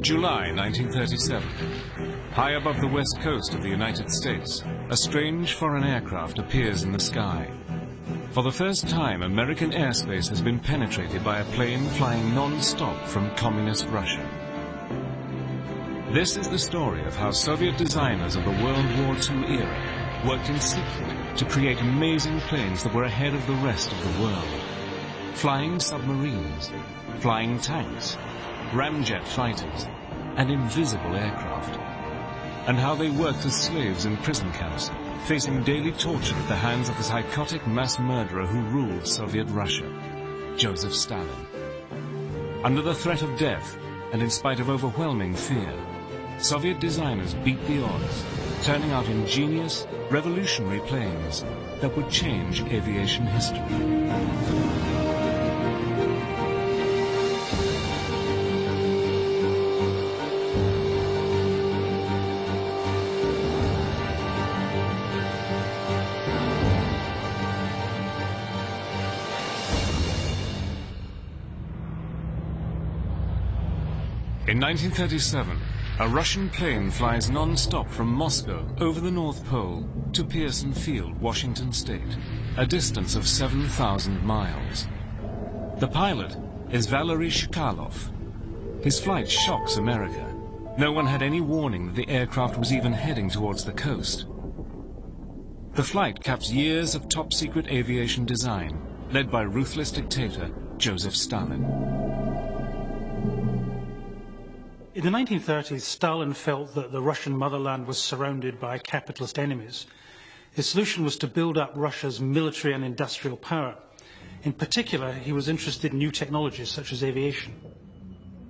July 1937. High above the west coast of the United States, a strange foreign aircraft appears in the sky. For the first time, American airspace has been penetrated by a plane flying non-stop from communist Russia. This is the story of how Soviet designers of the World War II era worked in secret to create amazing planes that were ahead of the rest of the world. Flying submarines, flying tanks, ramjet fighters, and invisible aircraft. And how they worked as slaves in prison camps, facing daily torture at the hands of the psychotic mass murderer who ruled Soviet Russia, Joseph Stalin. Under the threat of death, and in spite of overwhelming fear, Soviet designers beat the odds, turning out ingenious, revolutionary planes that would change aviation history. In 1937, a Russian plane flies non-stop from Moscow over the North Pole to Pearson Field, Washington State, a distance of 7,000 miles. The pilot is Valery Chkalov. His flight shocks America. No one had any warning that the aircraft was even heading towards the coast. The flight caps years of top-secret aviation design, led by ruthless dictator Joseph Stalin. In the 1930s, Stalin felt that the Russian motherland was surrounded by capitalist enemies. His solution was to build up Russia's military and industrial power. In particular, he was interested in new technologies such as aviation.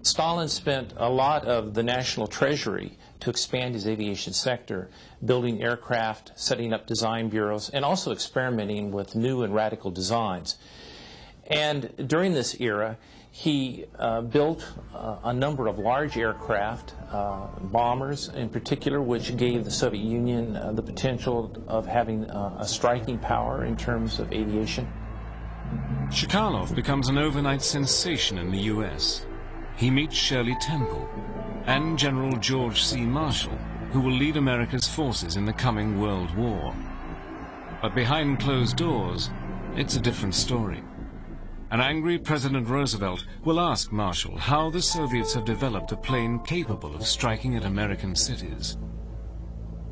Stalin spent a lot of the national treasury to expand his aviation sector, building aircraft, setting up design bureaus, and also experimenting with new and radical designs. And during this era, he built a number of large aircraft, bombers in particular, which gave the Soviet Union the potential of having a striking power in terms of aviation. Chkalov becomes an overnight sensation in the US. He meets Shirley Temple and General George C. Marshall, who will lead America's forces in the coming World War. But behind closed doors, it's a different story. An angry President Roosevelt will ask Marshall how the Soviets have developed a plane capable of striking at American cities.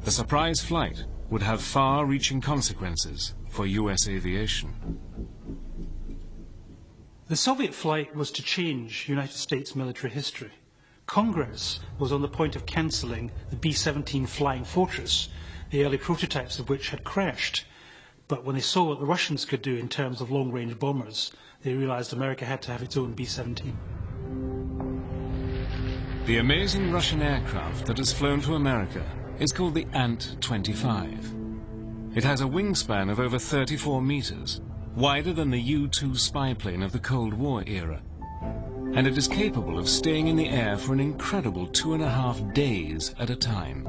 The surprise flight would have far-reaching consequences for US aviation. The Soviet flight was to change United States military history. Congress was on the point of cancelling the B-17 Flying Fortress, the early prototypes of which had crashed. But when they saw what the Russians could do in terms of long-range bombers, they realized America had to have its own B-17. The amazing Russian aircraft that has flown to America is called the Ant-25. It has a wingspan of over 34 meters, wider than the U-2 spy plane of the Cold War era. And it is capable of staying in the air for an incredible 2.5 days at a time.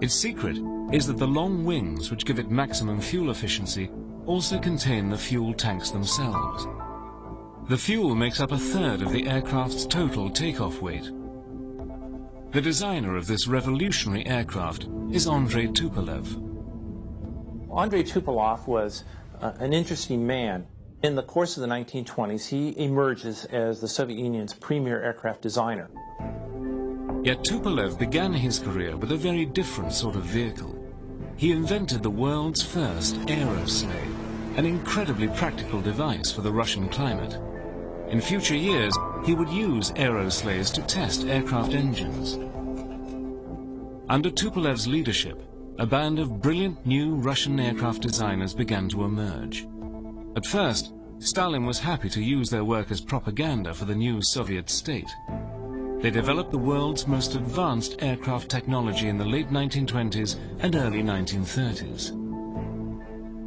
Its secret is that the long wings, which give it maximum fuel efficiency, also contain the fuel tanks themselves. The fuel makes up 1/3 of the aircraft's total takeoff weight. The designer of this revolutionary aircraft is Andrei Tupolev. Andrei Tupolev was an interesting man. In the course of the 1920s, he emerges as the Soviet Union's premier aircraft designer. Yet Tupolev began his career with a very different sort of vehicle. He invented the world's first aerosleigh, an incredibly practical device for the Russian climate. In future years, he would use aerosleighs to test aircraft engines. Under Tupolev's leadership, a band of brilliant new Russian aircraft designers began to emerge. At first, Stalin was happy to use their work as propaganda for the new Soviet state. They developed the world's most advanced aircraft technology in the late 1920s and early 1930s.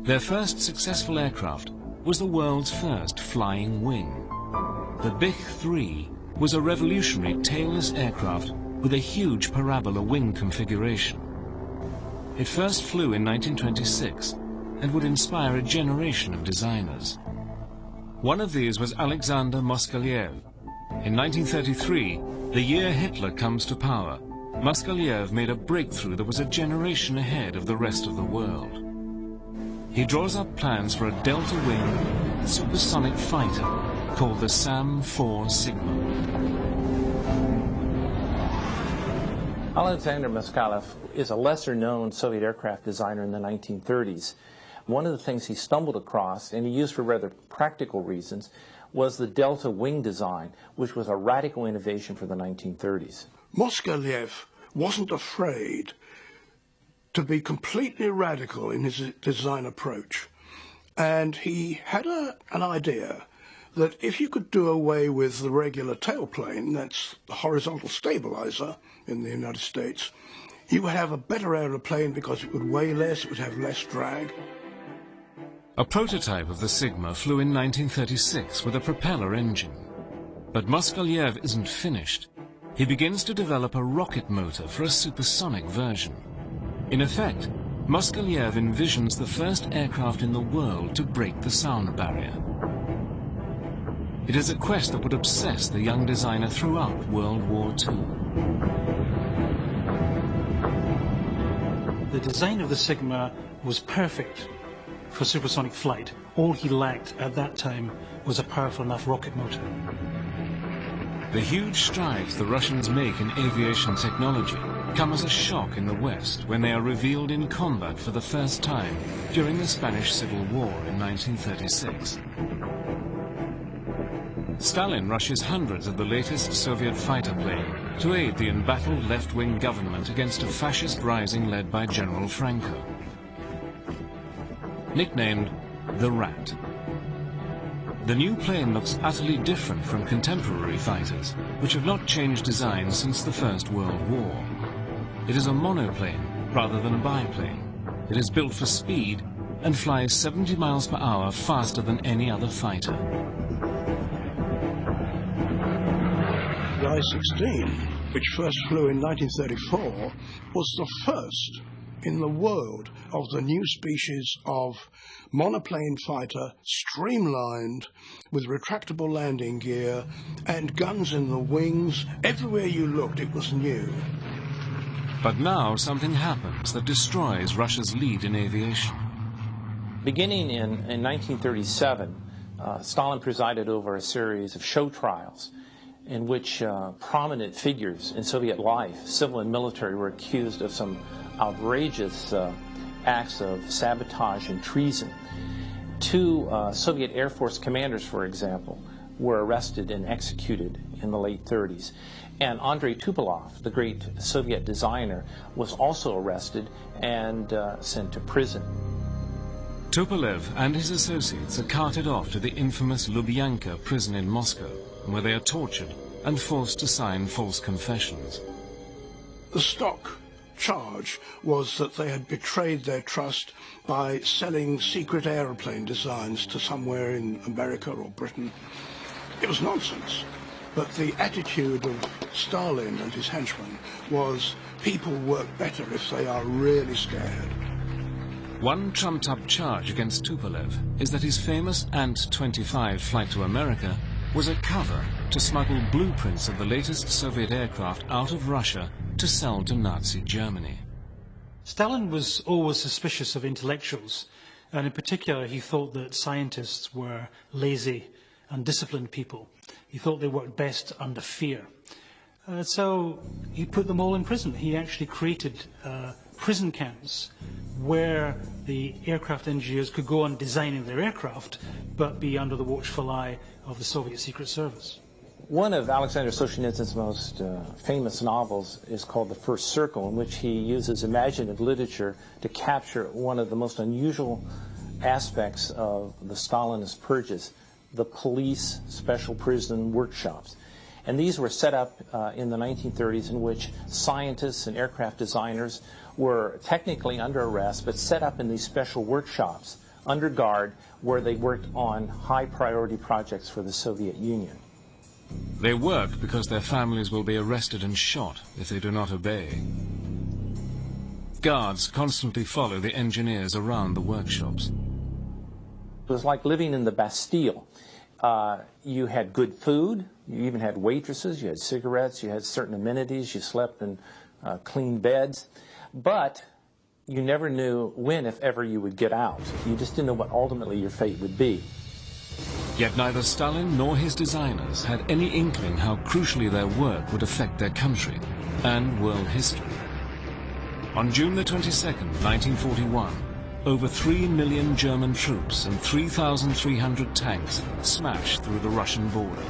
Their first successful aircraft was the world's first flying wing. The Bich-3 was a revolutionary tailless aircraft with a huge parabola wing configuration. It first flew in 1926 and would inspire a generation of designers. One of these was Alexander Moskalev. In 1933, the year Hitler comes to power, Moskalev made a breakthrough that was a generation ahead of the rest of the world. He draws up plans for a delta-wing supersonic fighter called the Sam-4 Sigma. Alexander Moskalev is a lesser-known Soviet aircraft designer in the 1930s. One of the things he stumbled across, and he used for rather practical reasons, was the delta wing design, which was a radical innovation for the 1930s. Moskalev wasn't afraid to be completely radical in his design approach. And he had an idea that if you could do away with the regular tailplane, that's the horizontal stabilizer in the United States, you would have a better aeroplane because it would weigh less, it would have less drag. A prototype of the Sigma flew in 1936 with a propeller engine. But Moskalev isn't finished. He begins to develop a rocket motor for a supersonic version. In effect, Moskalev envisions the first aircraft in the world to break the sound barrier. It is a quest that would obsess the young designer throughout World War II. The design of the Sigma was perfect for supersonic flight. All he lacked at that time was a powerful enough rocket motor. The huge strides the Russians make in aviation technology come as a shock in the West when they are revealed in combat for the first time during the Spanish Civil War in 1936. Stalin rushes hundreds of the latest Soviet fighter plane to aid the embattled left-wing government against a fascist rising led by General Franco. Nicknamed the Rat. The new plane looks utterly different from contemporary fighters, which have not changed design since the First World War. It is a monoplane rather than a biplane. It is built for speed and flies 70 miles per hour faster than any other fighter. The I-16, which first flew in 1934, was the first in the world of the new species of monoplane fighter, streamlined with retractable landing gear and guns in the wings. Everywhere you looked, it was new. But now something happens that destroys Russia's lead in aviation. Beginning in 1937, Stalin presided over a series of show trials in which prominent figures in Soviet life, civil and military, were accused of some outrageous acts of sabotage and treason. Two Soviet Air Force commanders, for example, were arrested and executed in the late 30s. And Andrei Tupolev, the great Soviet designer, was also arrested and sent to prison. Tupolev and his associates are carted off to the infamous Lubyanka prison in Moscow, where they are tortured and forced to sign false confessions. The stock charge was that they had betrayed their trust by selling secret aeroplane designs to somewhere in America or Britain. It was nonsense. But the attitude of Stalin and his henchmen was people work better if they are really scared. One trumped-up charge against Tupolev is that his famous Ant-25 flight to America was a cover to smuggle blueprints of the latest Soviet aircraft out of Russia to sell to Nazi Germany. Stalin was always suspicious of intellectuals, and in particular he thought that scientists were lazy, undisciplined people. He thought they worked best under fear. So he put them all in prison. He actually created prison camps where the aircraft engineers could go on designing their aircraft, but be under the watchful eye of the Soviet Secret Service. One of Alexander Solzhenitsyn's most famous novels is called The First Circle, in which he uses imaginative literature to capture one of the most unusual aspects of the Stalinist purges, the police special prison workshops. And these were set up in the 1930s, in which scientists and aircraft designers were technically under arrest, but set up in these special workshops under guard, where they worked on high priority projects for the Soviet Union. They work because their families will be arrested and shot if they do not obey. Guards constantly follow the engineers around the workshops. It was like living in the Bastille. You had good food. You even had waitresses. You had cigarettes. You had certain amenities. You slept in clean beds. But you never knew when, if ever, you would get out. You just didn't know what ultimately your fate would be. Yet neither Stalin nor his designers had any inkling how crucially their work would affect their country and world history. On June the 22nd, 1941, over 3 million German troops and 3,300 tanks smashed through the Russian border.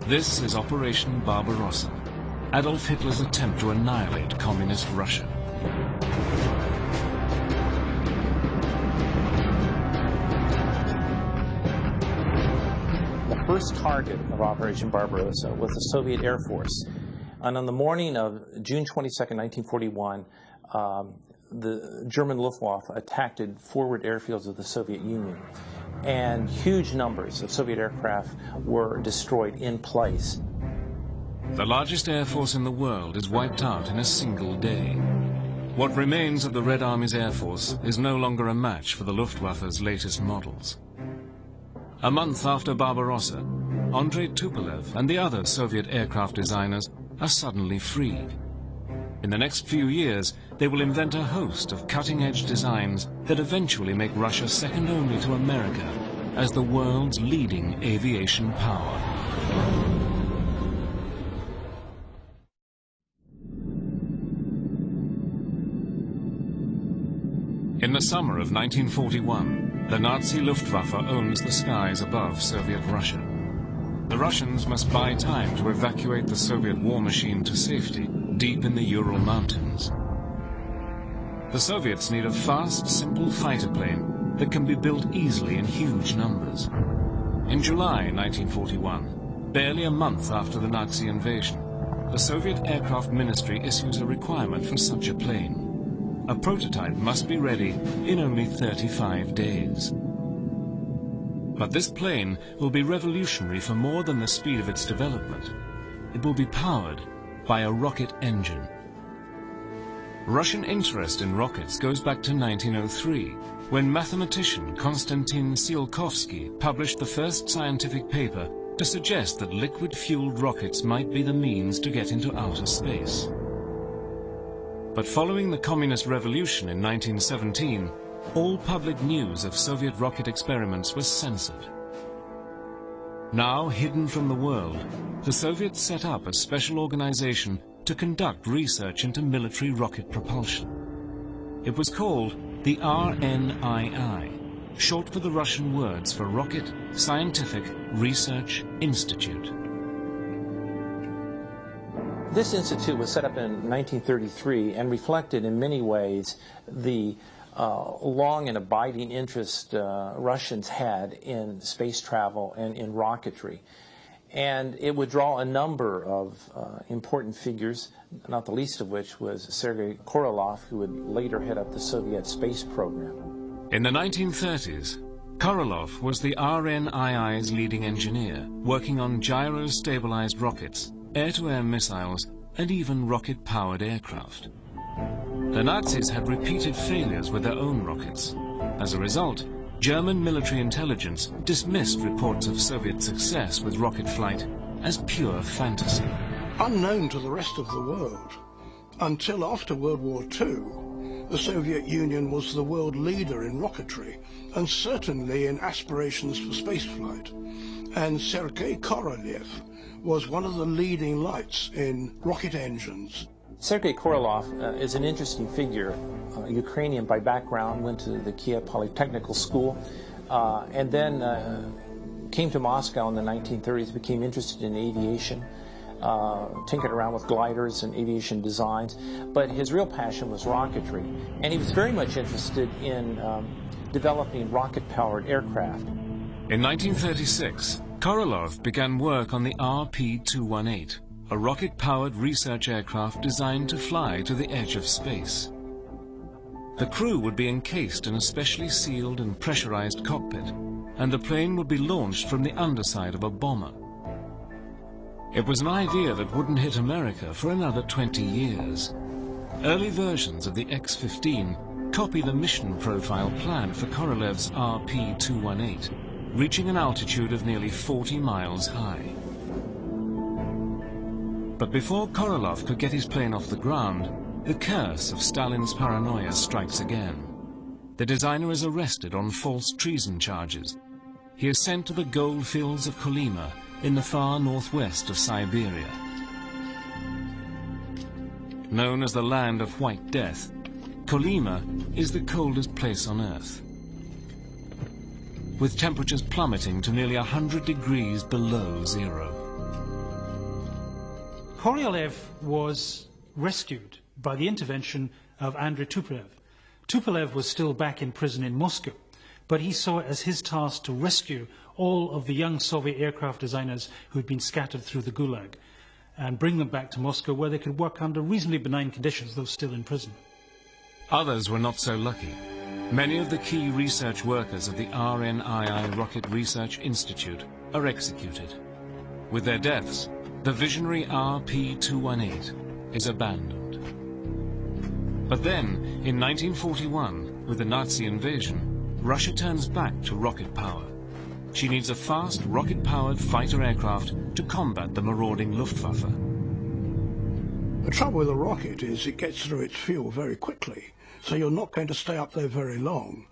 This is Operation Barbarossa, Adolf Hitler's attempt to annihilate communist Russia. The first target of Operation Barbarossa was the Soviet Air Force. And on the morning of June 22nd, 1941, the German Luftwaffe attacked forward airfields of the Soviet Union, and huge numbers of Soviet aircraft were destroyed in place. The largest air force in the world is wiped out in a single day. What remains of the Red Army's air force is no longer a match for the Luftwaffe's latest models. A month after Barbarossa, Andrei Tupolev and the other Soviet aircraft designers are suddenly freed. In the next few years, they will invent a host of cutting-edge designs that eventually make Russia second only to America as the world's leading aviation power. In the summer of 1941, the Nazi Luftwaffe owns the skies above Soviet Russia. The Russians must buy time to evacuate the Soviet war machine to safety deep in the Ural Mountains. The Soviets need a fast, simple fighter plane that can be built easily in huge numbers. In July 1941, barely a month after the Nazi invasion, the Soviet Aircraft Ministry issues a requirement for such a plane. A prototype must be ready in only 35 days. But this plane will be revolutionary for more than the speed of its development. It will be powered by a rocket engine. Russian interest in rockets goes back to 1903, when mathematician Konstantin Tsiolkovsky published the first scientific paper to suggest that liquid-fueled rockets might be the means to get into outer space. But following the Communist Revolution in 1917, all public news of Soviet rocket experiments was censored. Now hidden from the world, the Soviets set up a special organization to conduct research into military rocket propulsion. It was called the RNII, short for the Russian words for Rocket Scientific Research Institute. This institute was set up in 1933 and reflected in many ways the long and abiding interest Russians had in space travel and in rocketry. And it would draw a number of important figures, not the least of which was Sergei Korolev, who would later head up the Soviet space program. In the 1930s, Korolev was the RNII's leading engineer, working on gyro-stabilized rockets, air-to-air missiles, and even rocket-powered aircraft. The Nazis had repeated failures with their own rockets. As a result, German military intelligence dismissed reports of Soviet success with rocket flight as pure fantasy. Unknown to the rest of the world, until after World War II, the Soviet Union was the world leader in rocketry and certainly in aspirations for spaceflight. And Sergei Korolev was one of the leading lights in rocket engines. Sergei Korolev is an interesting figure. Ukrainian by background, went to the Kiev Polytechnical School, and then came to Moscow in the 1930s, became interested in aviation, tinkered around with gliders and aviation designs, but his real passion was rocketry, and he was very much interested in developing rocket-powered aircraft. In 1936, Korolev began work on the RP-218, a rocket-powered research aircraft designed to fly to the edge of space. The crew would be encased in a specially sealed and pressurized cockpit, and the plane would be launched from the underside of a bomber. It was an idea that wouldn't hit America for another 20 years. Early versions of the X-15 copy the mission profile plan for Korolev's RP-218, reaching an altitude of nearly 40 miles high. But before Korolev could get his plane off the ground, the curse of Stalin's paranoia strikes again. The designer is arrested on false treason charges. He is sent to the gold fields of Kolyma in the far northwest of Siberia. Known as the land of White Death, Kolyma is the coldest place on Earth, with temperatures plummeting to nearly 100 degrees below zero. Korolev was rescued by the intervention of Andrei Tupolev. Tupolev was still back in prison in Moscow, but he saw it as his task to rescue all of the young Soviet aircraft designers who had been scattered through the Gulag and bring them back to Moscow where they could work under reasonably benign conditions, though still in prison. Others were not so lucky. Many of the key research workers of the RNII Rocket Research Institute are executed. With their deaths, the visionary RP-218 is abandoned. But then, in 1941, with the Nazi invasion, Russia turns back to rocket power. She needs a fast, rocket-powered fighter aircraft to combat the marauding Luftwaffe. The trouble with a rocket is it gets through its fuel very quickly, so you're not going to stay up there very long.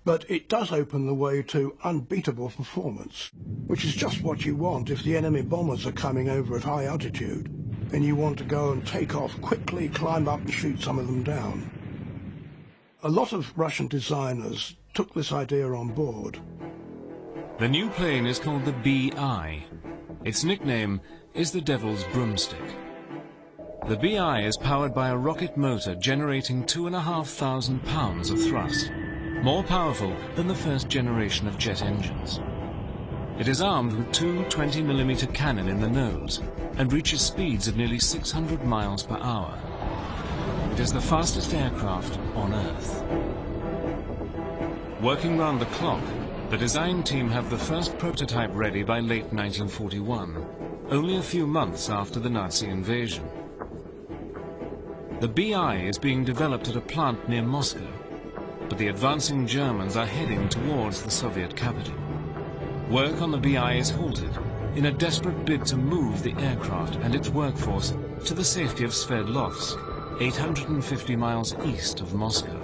But it does open the way to unbeatable performance, which is just what you want if the enemy bombers are coming over at high altitude, and you want to go and take off quickly, climb up and shoot some of them down. A lot of Russian designers took this idea on board. The new plane is called the BI. Its nickname is the Devil's Broomstick. The BI is powered by a rocket motor generating 2,500 pounds of thrust, more powerful than the first generation of jet engines. It is armed with two 20mm cannon in the nose and reaches speeds of nearly 600 miles per hour. It is the fastest aircraft on Earth. Working round the clock, the design team have the first prototype ready by late 1941, only a few months after the Nazi invasion. The BI is being developed at a plant near Moscow, but the advancing Germans are heading towards the Soviet capital. Work on the BI is halted in a desperate bid to move the aircraft and its workforce to the safety of Sverdlovsk, 850 miles east of Moscow.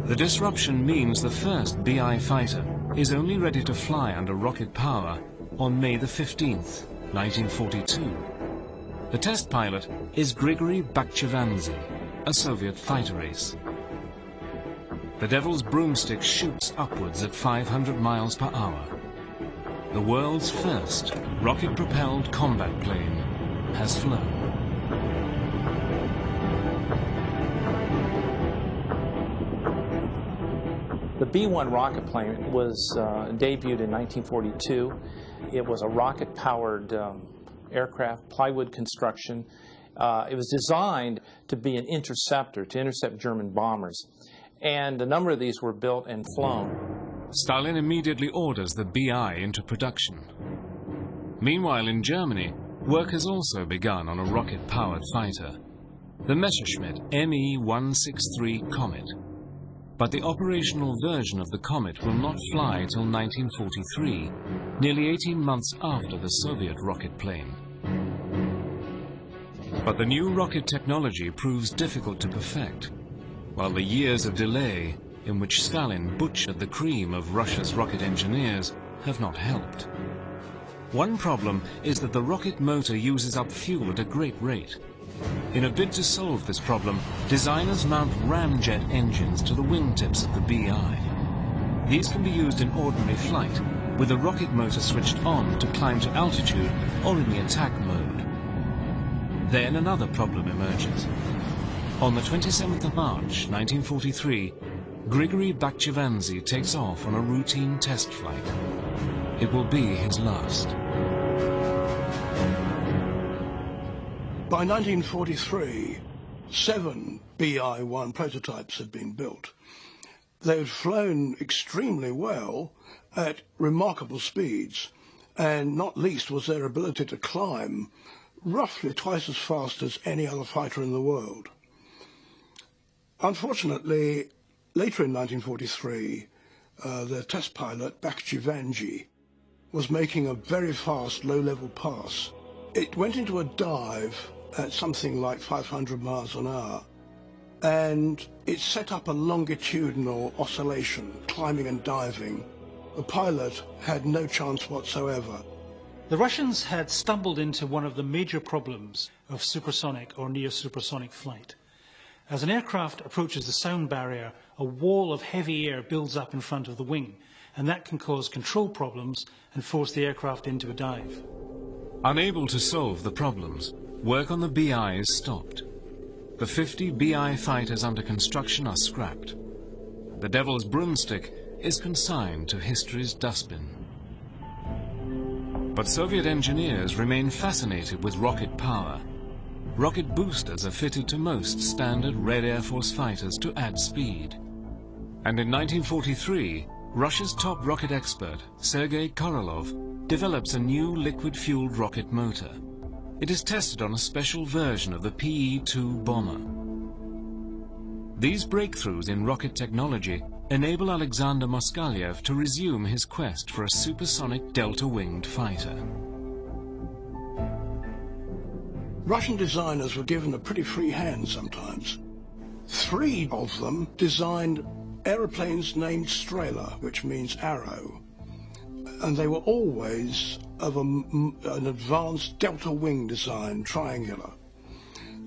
The disruption means the first BI fighter is only ready to fly under rocket power on May the 15th, 1942. The test pilot is Grigory Bakhchivandzhy, a Soviet fighter ace. The Devil's Broomstick shoots upwards at 500 miles per hour. The world's first rocket-propelled combat plane has flown. The B-1 rocket plane was debuted in 1942. It was a rocket-powered aircraft, plywood construction. It was designed to be an interceptor, to intercept German bombers. And a number of these were built and flown. Stalin immediately orders the BI into production. Meanwhile, in Germany, work has also begun on a rocket-powered fighter, the Messerschmitt Me-163 Comet. But the operational version of the Comet will not fly till 1943, nearly 18 months after the Soviet rocket plane. But the new rocket technology proves difficult to perfect, while the years of delay in which Stalin butchered the cream of Russia's rocket engineers have not helped. One problem is that the rocket motor uses up fuel at a great rate. In a bid to solve this problem, designers mount ramjet engines to the wingtips of the BI. These can be used in ordinary flight, with the rocket motor switched on to climb to altitude or in the attack mode. Then another problem emerges. On the 27th of March, 1943, Grigory Bakhchivandzhy takes off on a routine test flight. It will be his last. By 1943, 7 BI-1 prototypes had been built. They had flown extremely well at remarkable speeds, and not least was their ability to climb roughly twice as fast as any other fighter in the world. Unfortunately, later in 1943, the test pilot, Bakchivanji, was making a very fast low-level pass. It went into a dive at something like 500 miles an hour, and it set up a longitudinal oscillation, climbing and diving. The pilot had no chance whatsoever. The Russians had stumbled into one of the major problems of supersonic or near-supersonic flight. As an aircraft approaches the sound barrier, a wall of heavy air builds up in front of the wing, and that can cause control problems and force the aircraft into a dive. Unable to solve the problems, work on the BI is stopped. The 50 BI fighters under construction are scrapped. The Devil's Broomstick is consigned to history's dustbin. But Soviet engineers remain fascinated with rocket power. Rocket boosters are fitted to most standard Red Air Force fighters to add speed. And in 1943, Russia's top rocket expert, Sergei Korolev, develops a new liquid-fueled rocket motor. It is tested on a special version of the PE-2 bomber. These breakthroughs in rocket technology enable Alexander Moskalev to resume his quest for a supersonic delta-winged fighter. Russian designers were given a pretty free hand sometimes. 3 of them designed aeroplanes named Strela, which means arrow, and they were always of an advanced delta wing design, triangular.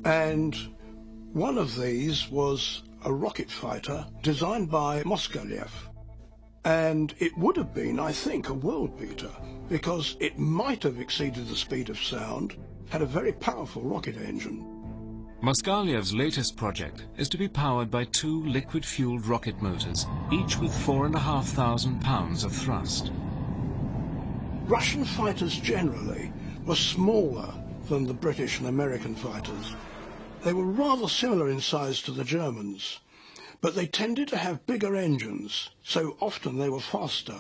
And one of these was a rocket fighter designed by Moskalev, and it would have been, I think, a world beater, because it might have exceeded the speed of sound, had a very powerful rocket engine. Moskalev's latest project is to be powered by 2 liquid-fueled rocket motors, each with 4,500 pounds of thrust. Russian fighters generally were smaller than the British and American fighters. They were rather similar in size to the Germans, but they tended to have bigger engines, so often they were faster.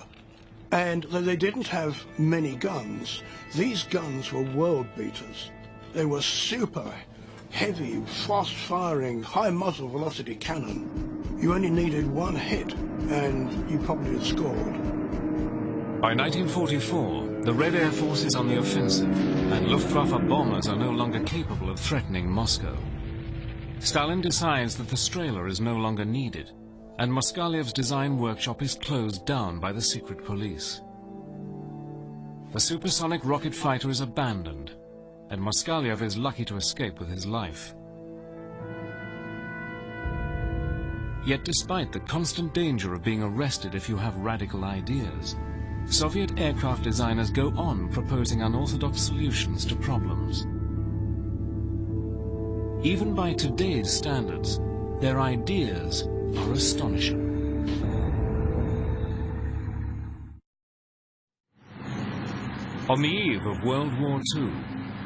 And though they didn't have many guns, these guns were world beaters. They were super heavy, fast-firing, high-muzzle velocity cannon. You only needed one hit, and you probably had scored. By 1944, the Red Air Force is on the offensive, and Luftwaffe bombers are no longer capable of threatening Moscow. Stalin decides that the Strela is no longer needed, and Moskalev's design workshop is closed down by the secret police. The supersonic rocket fighter is abandoned, and Moskalev is lucky to escape with his life. Yet despite the constant danger of being arrested if you have radical ideas, Soviet aircraft designers go on proposing unorthodox solutions to problems. Even by today's standards, their ideas are astonishing. On the eve of World War II,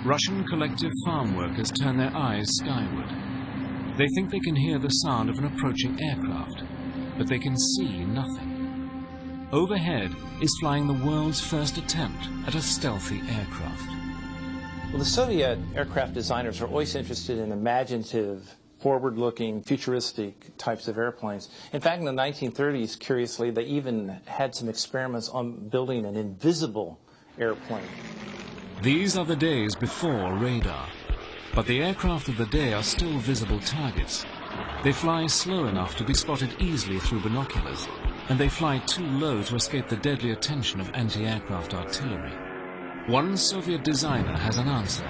Russian collective farm workers turn their eyes skyward. They think they can hear the sound of an approaching aircraft, but they can see nothing. Overhead is flying the world's first attempt at a stealthy aircraft. Well, the Soviet aircraft designers are always interested in imaginative, forward-looking, futuristic types of airplanes. In fact, in the 1930s, curiously, they even had some experiments on building an invisible airplane. These are the days before radar, but the aircraft of the day are still visible targets. They fly slow enough to be spotted easily through binoculars, and they fly too low to escape the deadly attention of anti-aircraft artillery. One Soviet designer has an answer.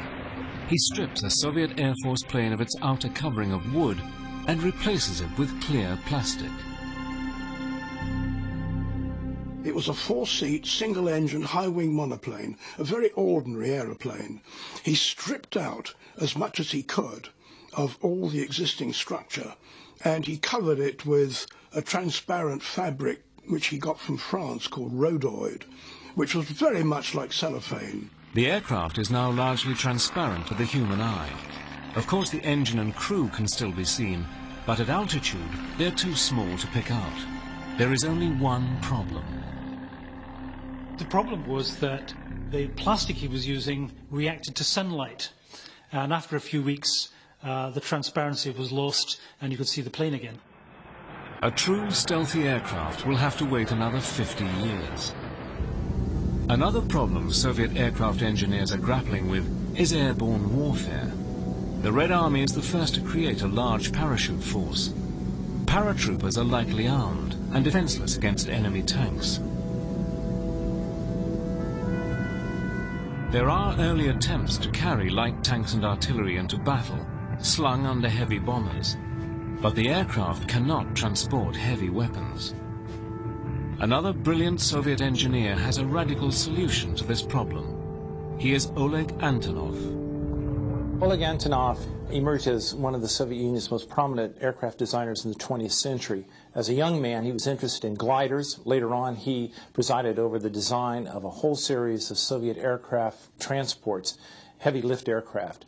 He strips a Soviet Air Force plane of its outer covering of wood and replaces it with clear plastic. It was a 4-seat, single-engine, high-wing monoplane, a very ordinary aeroplane. He stripped out as much as he could of all the existing structure, and he covered it with a transparent fabric which he got from France called rhodoid, which was very much like cellophane. The aircraft is now largely transparent to the human eye. Of course, the engine and crew can still be seen, but at altitude, they're too small to pick out. There is only one problem. The problem was that the plastic he was using reacted to sunlight, and after a few weeks, the transparency was lost, and you could see the plane again. A true stealthy aircraft will have to wait another 50 years. Another problem Soviet aircraft engineers are grappling with is airborne warfare. The Red Army is the first to create a large parachute force. Paratroopers are lightly armed and defenseless against enemy tanks. There are early attempts to carry light tanks and artillery into battle, slung under heavy bombers, but the aircraft cannot transport heavy weapons. Another brilliant Soviet engineer has a radical solution to this problem. He is Oleg Antonov. Oleg Antonov emerged as one of the Soviet Union's most prominent aircraft designers in the 20th century. As a young man, he was interested in gliders. Later on, he presided over the design of a whole series of Soviet aircraft transports, heavy lift aircraft.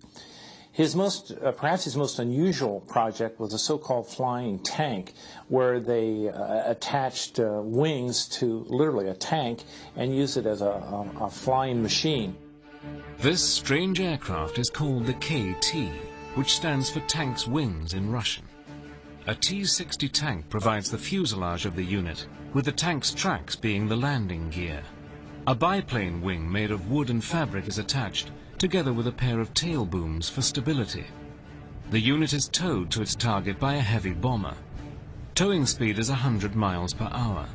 Perhaps his most unusual project was a so-called flying tank, where they attached wings to literally a tank and used it as a flying machine. This strange aircraft is called the KT, which stands for Tank's Wings in Russian. A T-60 tank provides the fuselage of the unit, with the tank's tracks being the landing gear. A biplane wing made of wood and fabric is attached, together with a pair of tail booms for stability. The unit is towed to its target by a heavy bomber. Towing speed is 100 miles per hour.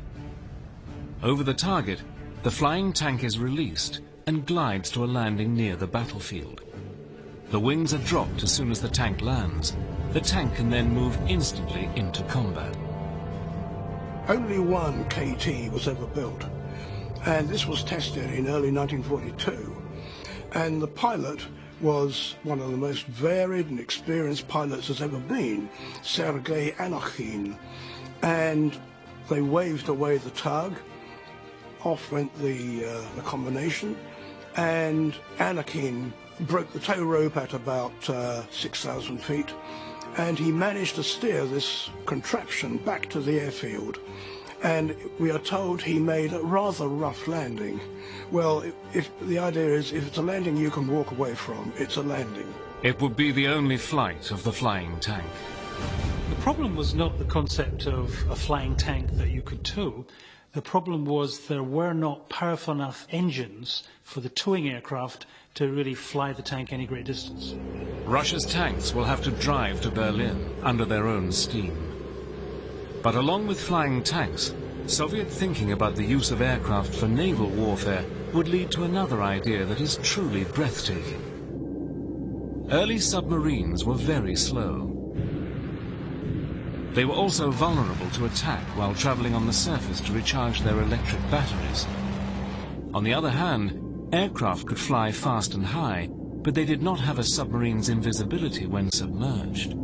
Over the target, the flying tank is released and glides to a landing near the battlefield. The wings are dropped as soon as the tank lands. The tank can then move instantly into combat. Only one KT was ever built, and this was tested in early 1942. And the pilot was one of the most varied and experienced pilots there's ever been, Sergei Anokhin. And they waved away the tug, off went the combination, and Anokhin broke the tow rope at about 6,000 feet, and he managed to steer this contraption back to the airfield. And we are told he made a rather rough landing. Well, if the idea is, if it's a landing you can walk away from, it's a landing. It would be the only flight of the flying tank. The problem was not the concept of a flying tank that you could tow. The problem was there were not powerful enough engines for the towing aircraft to really fly the tank any great distance. Russia's tanks will have to drive to Berlin under their own steam. But along with flying tanks, Soviet thinking about the use of aircraft for naval warfare would lead to another idea that is truly breathtaking. Early submarines were very slow. They were also vulnerable to attack while traveling on the surface to recharge their electric batteries. On the other hand, aircraft could fly fast and high, but they did not have a submarine's invisibility when submerged.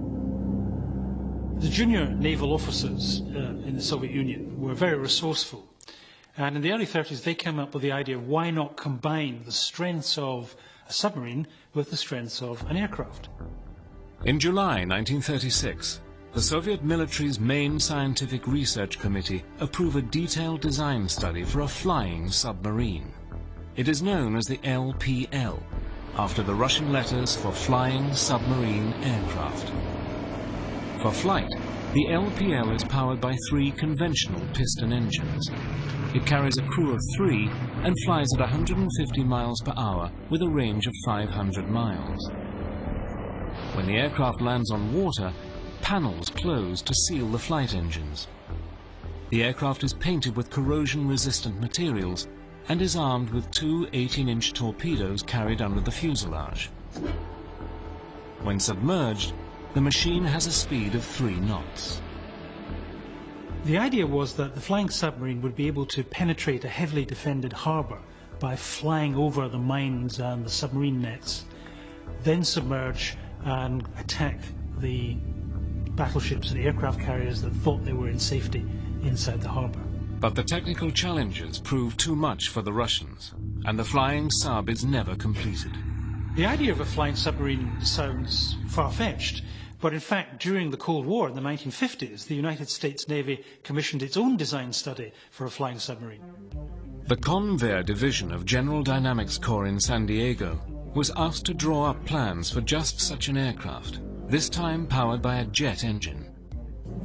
The junior naval officers in the Soviet Union were very resourceful. And in the early 30s, they came up with the idea of why not combine the strengths of a submarine with the strengths of an aircraft. In July 1936, the Soviet military's main scientific research committee approved a detailed design study for a flying submarine. It is known as the LPL, after the Russian letters for Flying Submarine Aircraft. For flight, the LPL is powered by 3 conventional piston engines. It carries a crew of 3 and flies at 150 miles per hour with a range of 500 miles. When the aircraft lands on water, panels close to seal the flight engines. The aircraft is painted with corrosion-resistant materials and is armed with 2 18-inch torpedoes carried under the fuselage. When submerged, the machine has a speed of 3 knots. The idea was that the flying submarine would be able to penetrate a heavily defended harbour by flying over the mines and the submarine nets, then submerge and attack the battleships and the aircraft carriers that thought they were in safety inside the harbour. But the technical challenges proved too much for the Russians, and the flying sub is never completed. The idea of a flying submarine sounds far-fetched, but in fact, during the Cold War in the 1950s, the United States Navy commissioned its own design study for a flying submarine. The Convair division of General Dynamics Corps in San Diego was asked to draw up plans for just such an aircraft, this time powered by a jet engine.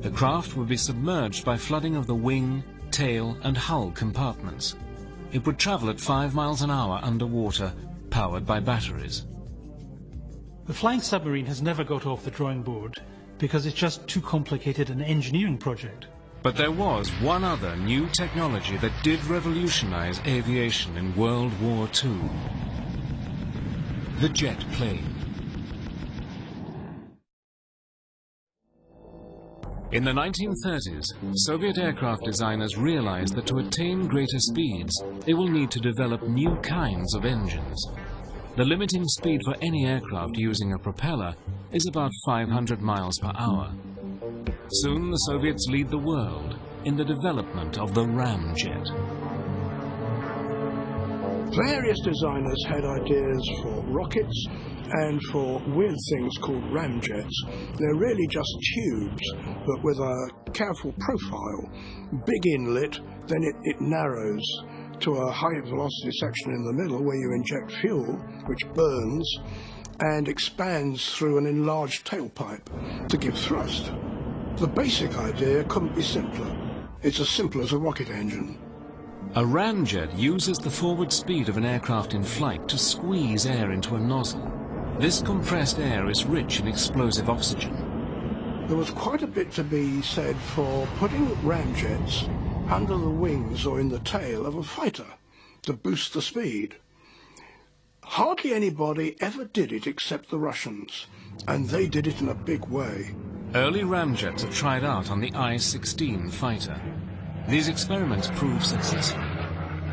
The craft would be submerged by flooding of the wing, tail and hull compartments. It would travel at 5 miles an hour underwater, powered by batteries. The flying submarine has never got off the drawing board because it's just too complicated an engineering project. But there was one other new technology that did revolutionize aviation in World War II. The jet plane. In the 1930s, Soviet aircraft designers realized that to attain greater speeds, they will need to develop new kinds of engines. The limiting speed for any aircraft using a propeller is about 500 miles per hour. Soon the Soviets lead the world in the development of the ramjet. Various designers had ideas for rockets and for weird things called ramjets. They're really just tubes, but with a careful profile. Big inlet, then it narrows to a high velocity section in the middle where you inject fuel, which burns, and expands through an enlarged tailpipe to give thrust. The basic idea couldn't be simpler. It's as simple as a rocket engine. A ramjet uses the forward speed of an aircraft in flight to squeeze air into a nozzle. This compressed air is rich in explosive oxygen. There was quite a bit to be said for putting ramjets under the wings or in the tail of a fighter to boost the speed. Hardly anybody ever did it except the Russians, and they did it in a big way. Early ramjets are tried out on the I-16 fighter. These experiments prove successful.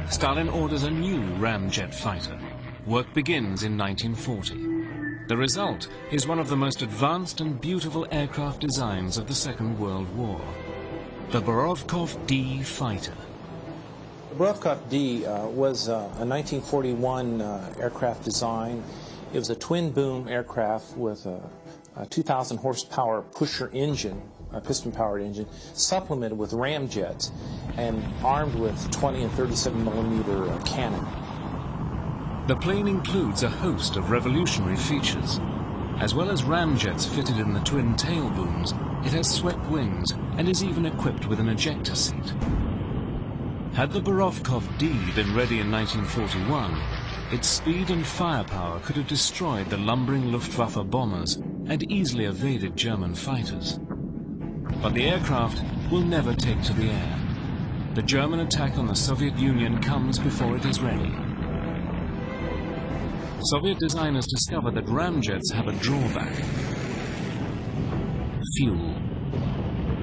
Stalin orders a new ramjet fighter. Work begins in 1940. The result is one of the most advanced and beautiful aircraft designs of the Second World War, the Borovkov D fighter. The Borovkov D was a 1941 aircraft design. It was a twin-boom aircraft with a 2,000 horsepower pusher engine, a piston-powered engine, supplemented with ramjets and armed with 20 and 37 millimeter cannon. The plane includes a host of revolutionary features. As well as ramjets fitted in the twin tail booms, it has swept wings and is even equipped with an ejector seat. Had the Borovkov D been ready in 1941, its speed and firepower could have destroyed the lumbering Luftwaffe bombers and easily evaded German fighters. But the aircraft will never take to the air. The German attack on the Soviet Union comes before it is ready. Soviet designers discover that ramjets have a drawback: fuel.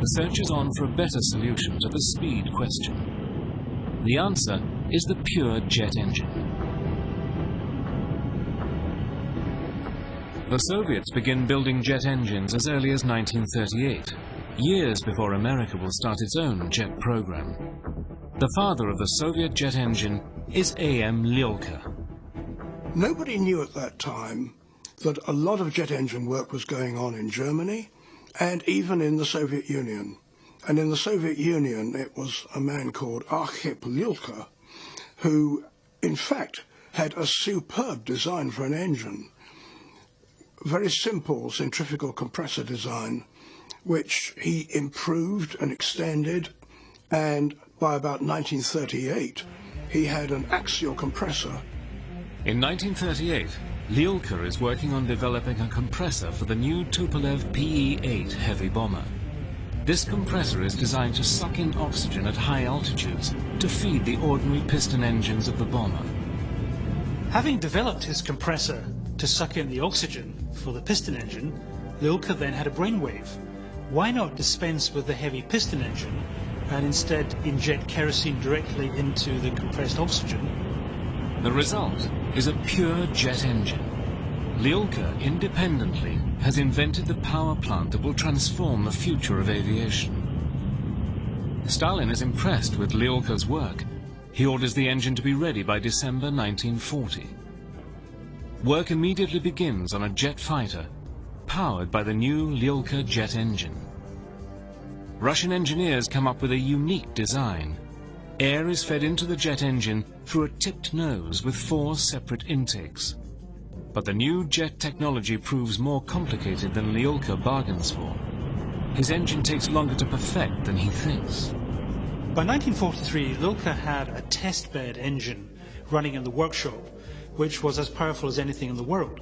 The search is on for a better solution to the speed question. The answer is the pure jet engine. The Soviets begin building jet engines as early as 1938, years before America will start its own jet program. The father of the Soviet jet engine is A.M. Lyulka. Nobody knew at that time that a lot of jet engine work was going on in Germany and even in the Soviet Union. And in the Soviet Union, it was a man called Arkhip Lyulka who, in fact, had a superb design for an engine. Very simple centrifugal compressor design, which he improved and extended, and by about 1938, he had an axial compressor. In 1938, Lyulka is working on developing a compressor for the new Tupolev PE-8 heavy bomber. This compressor is designed to suck in oxygen at high altitudes to feed the ordinary piston engines of the bomber. Having developed his compressor to suck in the oxygen for the piston engine, Lyulka then had a brainwave. Why not dispense with the heavy piston engine and instead inject kerosene directly into the compressed oxygen? The result is a pure jet engine. Lyulka independently has invented the power plant that will transform the future of aviation. Stalin is impressed with Lyulka's work. He orders the engine to be ready by December 1940. Work immediately begins on a jet fighter powered by the new Lyulka jet engine. Russian engineers come up with a unique design. Air is fed into the jet engine through a tipped nose with 4 separate intakes. But the new jet technology proves more complicated than Lyulka bargains for. his engine takes longer to perfect than he thinks. By 1943, Lilka had a test bed engine running in the workshop, which was as powerful as anything in the world.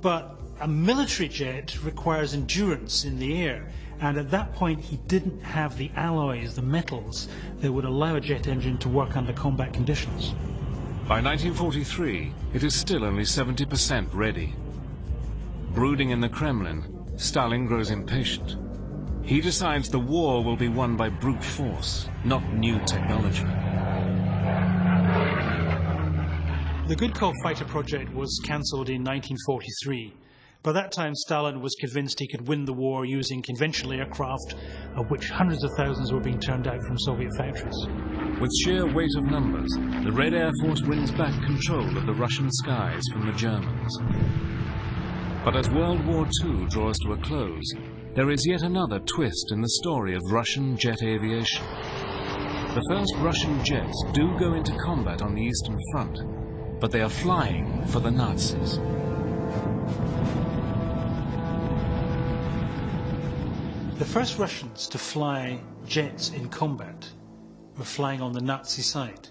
But a military jet requires endurance in the air, and at that point he didn't have the alloys, the metals, that would allow a jet engine to work under combat conditions. By 1943, it is still only 70% ready. Brooding in the Kremlin, Stalin grows impatient. He decides the war will be won by brute force, not new technology. The Good Cop fighter project was cancelled in 1943. By that time, Stalin was convinced he could win the war using conventional aircraft, of which hundreds of thousands were being turned out from Soviet factories. With sheer weight of numbers, the Red Air Force wins back control of the Russian skies from the Germans. But as World War II draws to a close, there is yet another twist in the story of Russian jet aviation. The first Russian jets do go into combat on the Eastern Front, but they are flying for the Nazis. The first Russians to fly jets in combat were flying on the Nazi side.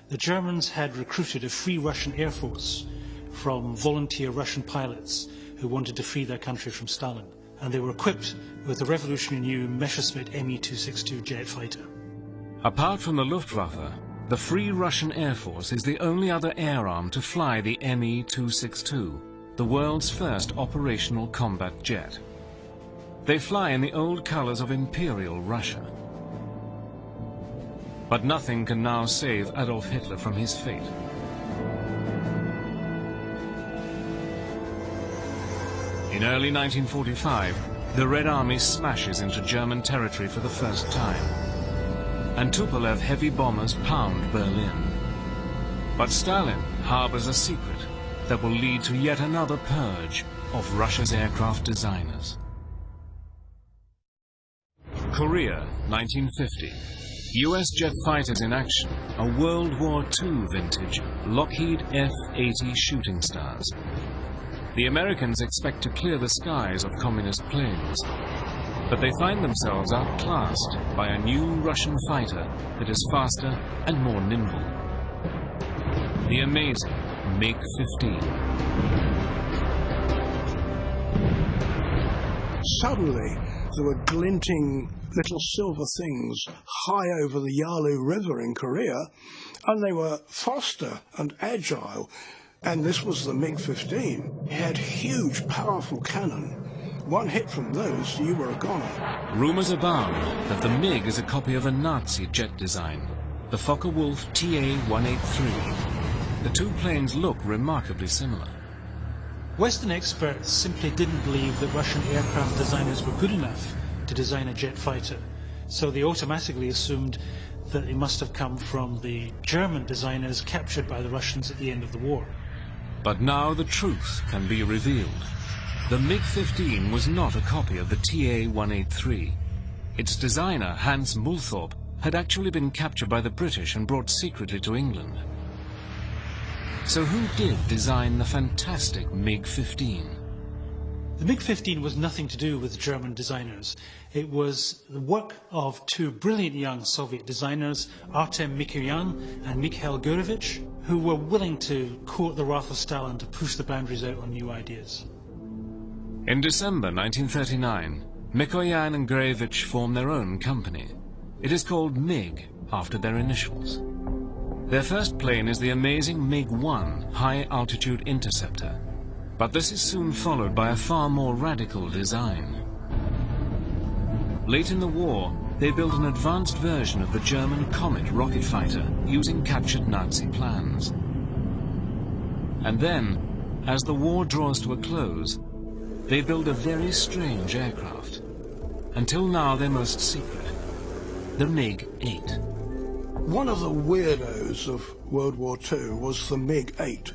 The Germans had recruited a free Russian air force from volunteer Russian pilots who wanted to free their country from Stalin, and they were equipped with the revolutionary new Messerschmitt Me-262 jet fighter. Apart from the Luftwaffe, the Free Russian Air Force is the only other air arm to fly the Me-262, the world's first operational combat jet. They fly in the old colors of Imperial Russia. But nothing can now save Adolf Hitler from his fate. In early 1945, the Red Army smashes into German territory for the first time, and Tupolev heavy bombers pound Berlin. But Stalin harbors a secret that will lead to yet another purge of Russia's aircraft designers. Korea, 1950. US jet fighters in action, a World War II vintage Lockheed F-80 Shooting Stars. The Americans expect to clear the skies of communist planes, but they find themselves outclassed by a new Russian fighter that is faster and more nimble. The amazing MiG-15. Suddenly, there were glinting little silver things high over the Yalu River in Korea, and they were faster and agile. And this was the MiG-15. It had huge, powerful cannon. One hit from those, you were a goner. Rumors abound that the MiG is a copy of a Nazi jet design, the Focke-Wulf TA-183. The two planes look remarkably similar. Western experts simply didn't believe that Russian aircraft designers were good enough to design a jet fighter, so they automatically assumed that it must have come from the German designers captured by the Russians at the end of the war. But now the truth can be revealed. The MiG-15 was not a copy of the TA-183. Its designer, Hans Multhorp, had actually been captured by the British and brought secretly to England. So who did design the fantastic MiG-15? The MiG-15 was nothing to do with German designers. It was the work of two brilliant young Soviet designers, Artem Mikoyan and Mikhail Gurevich, who were willing to court the wrath of Stalin to push the boundaries out on new ideas. In December 1939, Mikoyan and Gurevich formed their own company. It is called MiG, after their initials. Their first plane is the amazing MiG-1 high-altitude interceptor. But this is soon followed by a far more radical design. Late in the war, they built an advanced version of the German Comet rocket fighter using captured Nazi plans. And then, as the war draws to a close, they build a very strange aircraft. Until now, their most secret, the MiG-8. One of the weirdos of World War II was the MiG-8,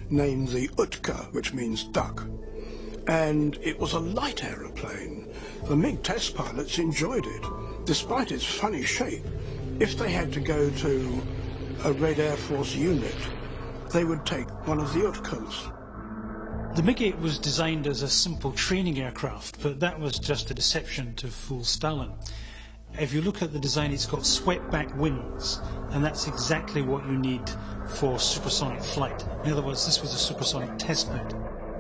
named the Utka, which means duck. And it was a light aeroplane. The MiG test pilots enjoyed it, despite its funny shape. If they had to go to a Red Air Force unit, they would take one of the Utkas. The MiG-8 was designed as a simple training aircraft, but that was just a deception to fool Stalin. If you look at the design, it's got swept-back wings, and that's exactly what you need for supersonic flight. In other words, this was a supersonic test bed.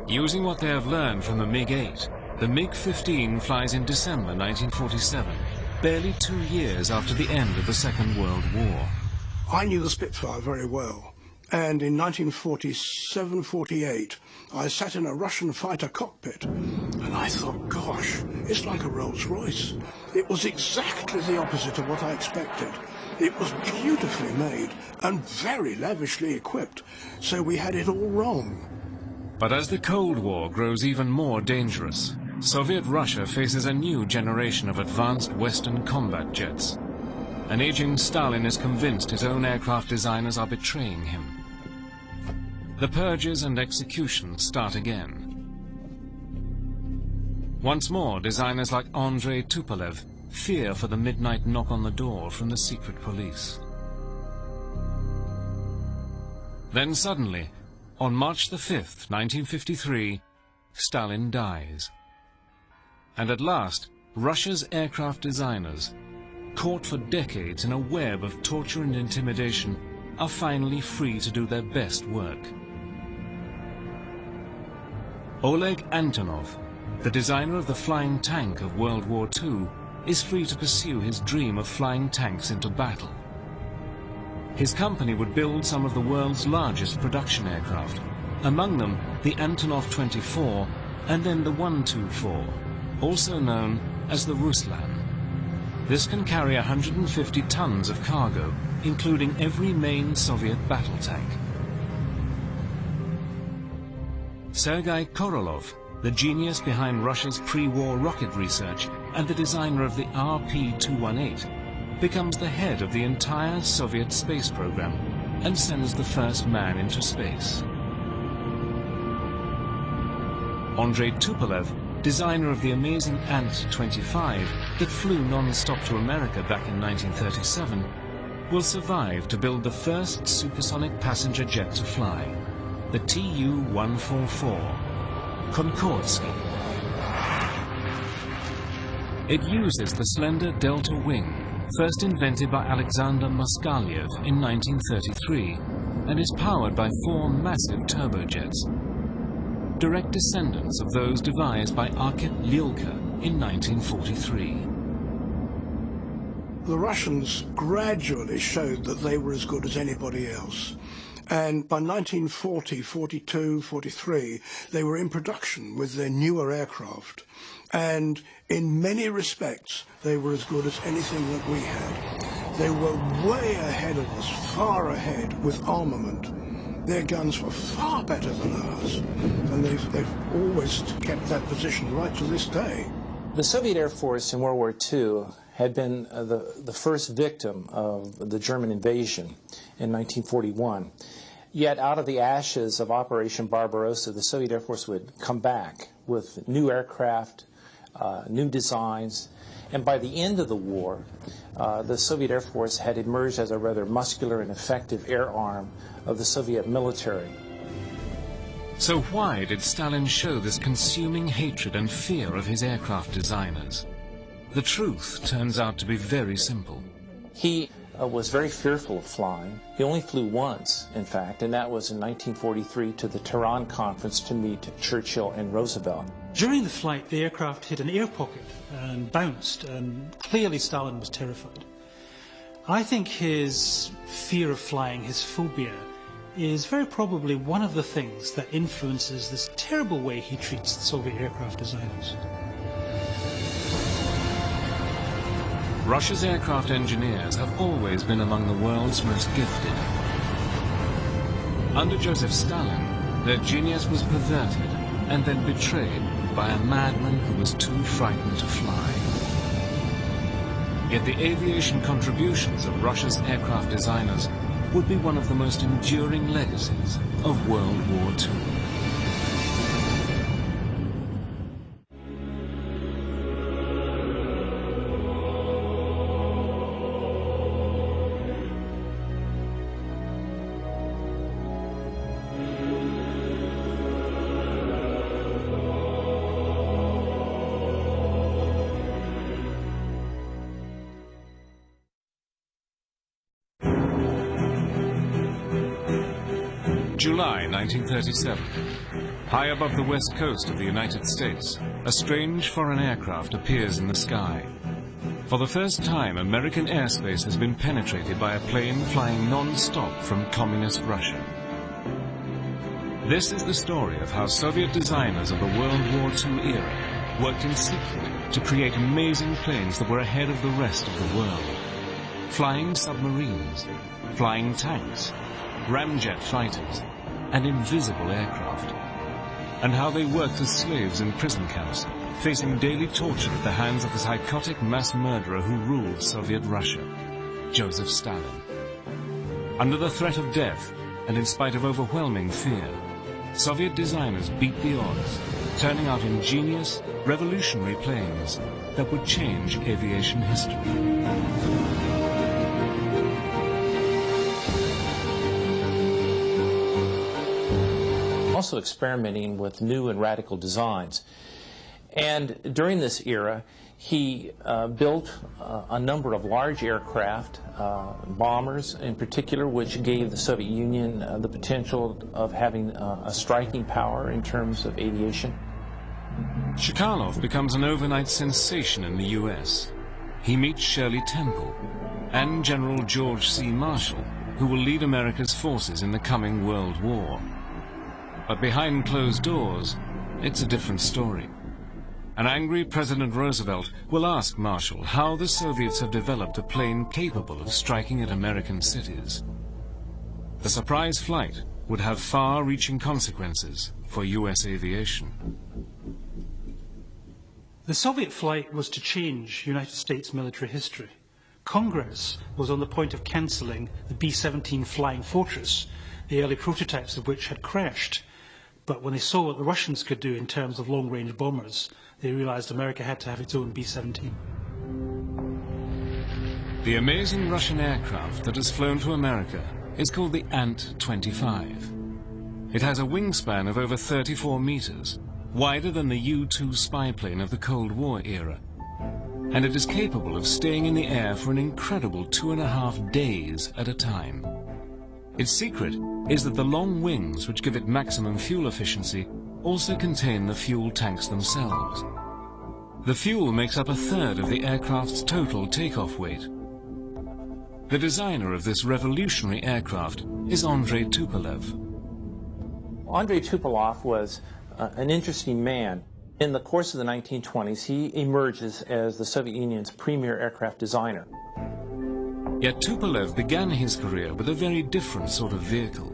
Using what they have learned from the MiG-8, the MiG-15 flies in December 1947, barely 2 years after the end of the Second World War. I knew the Spitfire very well, and in 1947-48, I sat in a Russian fighter cockpit, and I thought, gosh, it's like a Rolls-Royce. It was exactly the opposite of what I expected. It was beautifully made and very lavishly equipped, so we had it all wrong. But as the Cold War grows even more dangerous, Soviet Russia faces a new generation of advanced Western combat jets. An aging Stalin is convinced his own aircraft designers are betraying him. The purges and executions start again. Once more, designers like Andrei Tupolev fear for the midnight knock on the door from the secret police. Then suddenly, on March the 5th, 1953, Stalin dies. And at last, Russia's aircraft designers, caught for decades in a web of torture and intimidation, are finally free to do their best work. Oleg Antonov, the designer of the flying tank of World War II, is free to pursue his dream of flying tanks into battle. His company would build some of the world's largest production aircraft, among them the Antonov 24 and then the 124, also known as the Ruslan. This can carry 150 tons of cargo, including every main Soviet battle tank. Sergei Korolev, the genius behind Russia's pre-war rocket research and the designer of the RP-218, becomes the head of the entire Soviet space program and sends the first man into space. Andrei Tupolev, designer of the amazing Ant-25 that flew non-stop to America back in 1937, will survive to build the first supersonic passenger jet to fly, the Tu-144, Konkordsky. It uses the slender delta wing, first invented by Alexander Moskalev in 1933, and is powered by 4 massive turbojets, direct descendants of those devised by Arkhip Lilka in 1943. The Russians gradually showed that they were as good as anybody else. And by 1940, 42, 43, they were in production with their newer aircraft. And in many respects, they were as good as anything that we had. They were way ahead of us, far ahead with armament. Their guns were far better than ours. And they've always kept that position right to this day. The Soviet Air Force in World War II had been the first victim of the German invasion in 1941. Yet out of the ashes of Operation Barbarossa, the Soviet Air Force would come back with new aircraft, new designs, and by the end of the war, the Soviet Air Force had emerged as a rather muscular and effective air arm of the Soviet military. So why did Stalin show this consuming hatred and fear of his aircraft designers? The truth turns out to be very simple. He was very fearful of flying. He only flew once, in fact, and that was in 1943 to the Tehran conference to meet Churchill and Roosevelt. During the flight, the aircraft hit an air pocket and bounced, and clearly Stalin was terrified. I think his fear of flying, his phobia, is very probably one of the things that influences this terrible way he treats the Soviet aircraft designers. Russia's aircraft engineers have always been among the world's most gifted. Under Joseph Stalin, their genius was perverted and then betrayed by a madman who was too frightened to fly. Yet the aviation contributions of Russia's aircraft designers would be one of the most enduring legacies of World War II. July 1937. High above the west coast of the United States, a strange foreign aircraft appears in the sky. For the first time, American airspace has been penetrated by a plane flying non-stop from communist Russia. This is the story of how Soviet designers of the World War II era worked in secret to create amazing planes that were ahead of the rest of the world. Flying submarines, flying tanks, ramjet fighters, and invisible aircraft. And how they worked as slaves in prison camps, facing daily torture at the hands of the psychotic mass murderer who ruled Soviet Russia, Joseph Stalin. Under the threat of death, and in spite of overwhelming fear, Soviet designers beat the odds, turning out ingenious, revolutionary planes that would change aviation history. Also experimenting with new and radical designs. And during this era, he built a number of large aircraft, bombers in particular, which gave the Soviet Union the potential of having a striking power in terms of aviation. Chkalov becomes an overnight sensation in the US. He meets Shirley Temple and General George C. Marshall, who will lead America's forces in the coming World War. But behind closed doors, it's a different story. An angry President Roosevelt will ask Marshall how the Soviets have developed a plane capable of striking at American cities. The surprise flight would have far-reaching consequences for US aviation. The Soviet flight was to change United States military history. Congress was on the point of cancelling the B-17 Flying Fortress, the early prototypes of which had crashed. But when they saw what the Russians could do in terms of long-range bombers, they realized America had to have its own B-17. The amazing Russian aircraft that has flown to America is called the Ant-25. It has a wingspan of over 34 meters, wider than the U-2 spy plane of the Cold War era. And it is capable of staying in the air for an incredible 2.5 days at a time. Its secret is that the long wings, which give it maximum fuel efficiency, also contain the fuel tanks themselves. The fuel makes up 1/3 of the aircraft's total takeoff weight. The designer of this revolutionary aircraft is Andrei Tupolev. Andrei Tupolev was an interesting man. In the course of the 1920s, he emerges as the Soviet Union's premier aircraft designer. Yet Tupolev began his career with a very different sort of vehicle.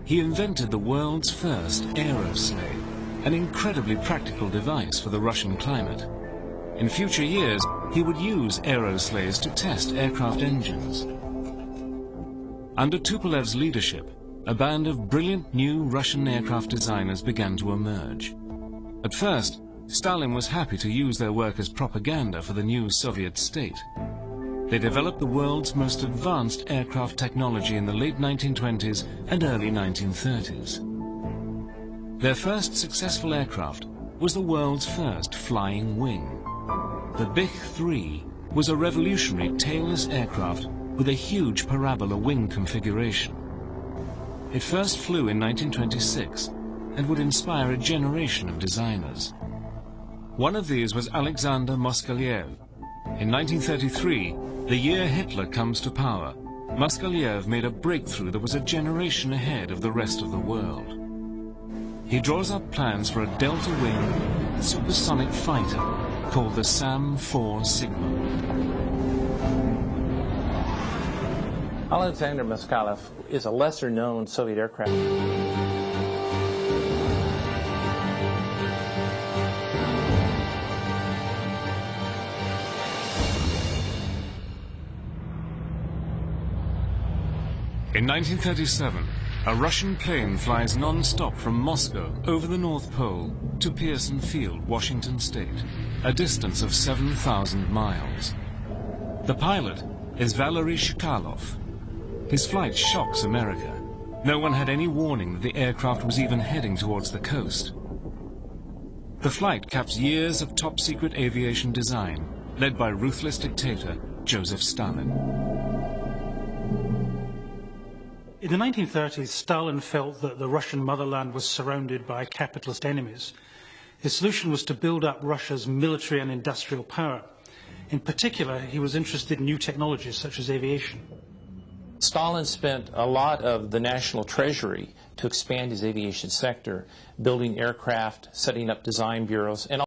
He invented the world's first aerosleigh, an incredibly practical device for the Russian climate. In future years, he would use aerosleighs to test aircraft engines. Under Tupolev's leadership, a band of brilliant new Russian aircraft designers began to emerge. At first, Stalin was happy to use their work as propaganda for the new Soviet state. They developed the world's most advanced aircraft technology in the late 1920s and early 1930s. Their first successful aircraft was the world's first flying wing. The Bich-3 was a revolutionary tailless aircraft with a huge parabola wing configuration. It first flew in 1926 and would inspire a generation of designers. One of these was Alexander Moskalev. In 1933, the year Hitler comes to power, Moskalev made a breakthrough that was a generation ahead of the rest of the world. He draws up plans for a delta-wing supersonic fighter called the Sam-4 Sigma. Alexander Moskalev is a lesser-known Soviet aircraft. In 1937, a Russian plane flies non-stop from Moscow over the North Pole to Pearson Field, Washington State, a distance of 7,000 miles. The pilot is Valery Chkalov. His flight shocks America. No one had any warning that the aircraft was even heading towards the coast. The flight caps years of top-secret aviation design, led by ruthless dictator Joseph Stalin. In the 1930s, Stalin felt that the Russian motherland was surrounded by capitalist enemies. His solution was to build up Russia's military and industrial power. In particular, he was interested in new technologies such as aviation. Stalin spent a lot of the national treasury to expand his aviation sector, building aircraft, setting up design bureaus, and